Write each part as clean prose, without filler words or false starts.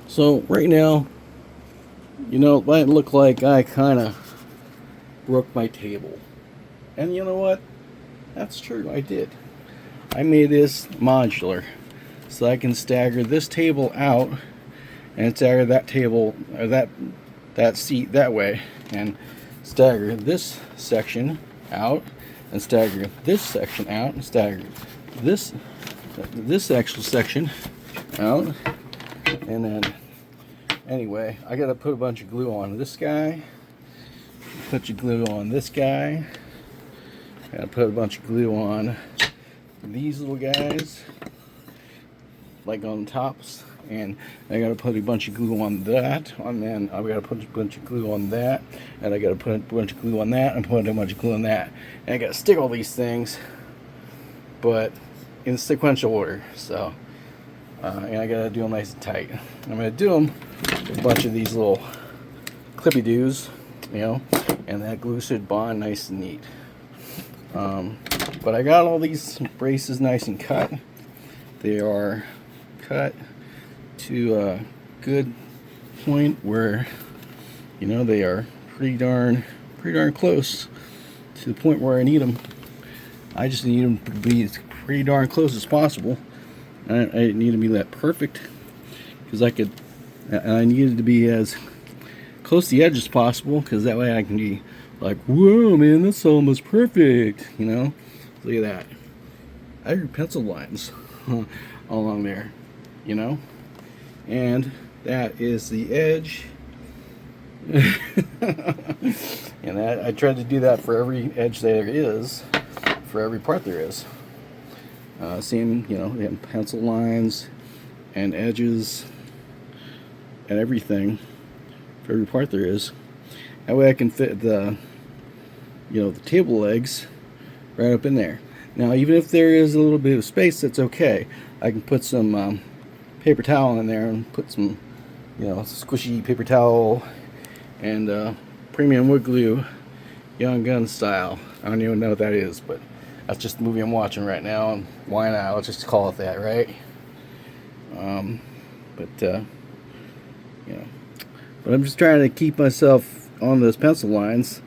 So right now, it might look like I kind of broke my table. And you know what? That's true, I did. I made this modular so I can stagger this table out and stagger that table or that seat that way and stagger this section out and stagger this section out and stagger this actual section out. And then anyway, I gotta put a bunch of glue on this guy, a bunch of glue on this guy, gotta put a bunch of glue on these little guys, like on the tops, and I gotta put a bunch of glue on that, and then I gotta put a bunch of glue on that, and I gotta put a bunch of glue on that, and put a bunch of glue on that, and I gotta stick all these things, but in sequential order. So, and I gotta do them nice and tight. I'm gonna do them with a bunch of these little clippy doos, and that glue should bond nice and neat. But I got all these braces nice and cut. They are cut to a good point where they are pretty darn close to the point where I need them. I just need them to be as pretty darn close as possible. I didn't need to be that perfect because I needed to be as close to the edge as possible, because that way I can be like, whoa man, that's almost perfect. Look at that. I drew pencil lines along there, and that is the edge. And I tried to do that for every edge there is, for every part there is. Same, pencil lines and edges and everything for every part there is. That way I can fit the table legs right up in there. Now, even if there is a little bit of space, that's okay. I can put some paper towel in there and put some, squishy paper towel and premium wood glue, Young Gun style. I don't even know what that is, but that's just the movie I'm watching right now, and why not? Let's just call it that, right? But I'm just trying to keep myself on those pencil lines.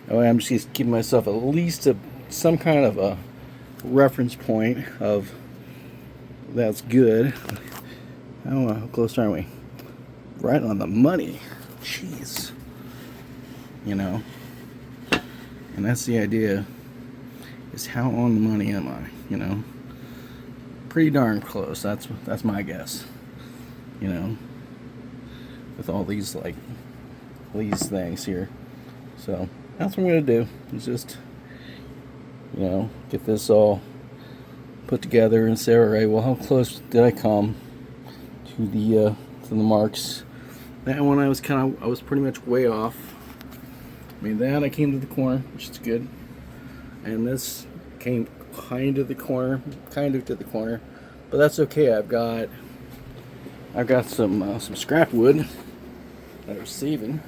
I'm just keeping myself at least some kind of a reference point of that's good. I don't know, how close are we? Right on the money. Jeez. And that's the idea, is how on the money am I? Pretty darn close. That's my guess. With all these these things here. So that's what I'm gonna do. Is just get this all put together and say, all right, well, how close did I come to the marks? That one I was pretty much way off. I mean, that I came to the corner, which is good, and this came kind of to the corner, but that's okay. I've got some scrap wood that I was saving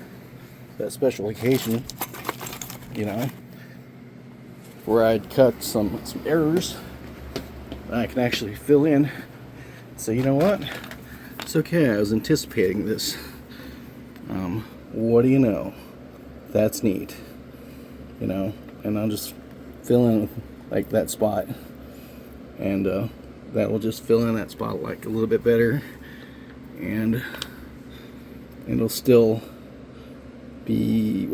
for that special occasion, where I'd cut some errors that I can actually fill in. So you know what? It's okay. I was anticipating this. What do you know? That's neat. And I'll just fill in like that spot, and that will just fill in that spot like a little bit better, and it'll still be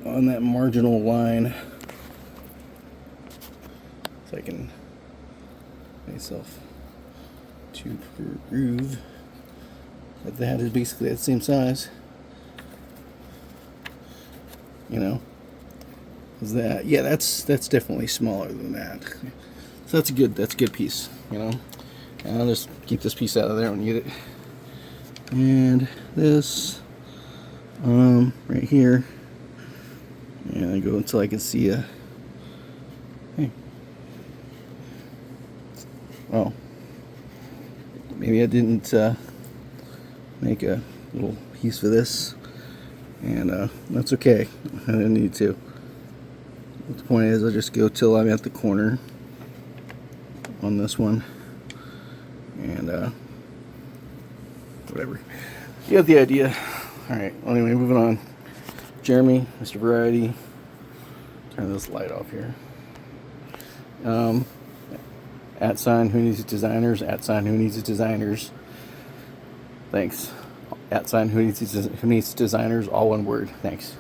on that marginal line, so I can make myself to groove. But that is basically the same size, is that, yeah, that's definitely smaller than that. So that's a good piece, and I'll just keep this piece out of there and use it. And this right here, and I go until I can see a oh, maybe I didn't make a little piece for this, and that's okay. I didn't need to. The point is, I'll just go till I'm at the corner on this one, and Whatever. You get the idea. Alright, well, anyway, moving on. Jeremy, Mr. Variety. Turn this light off here. @ Who Needs Designers, @ Who Needs Designers. Thanks. @ Who Needs Designers, all one word. Thanks.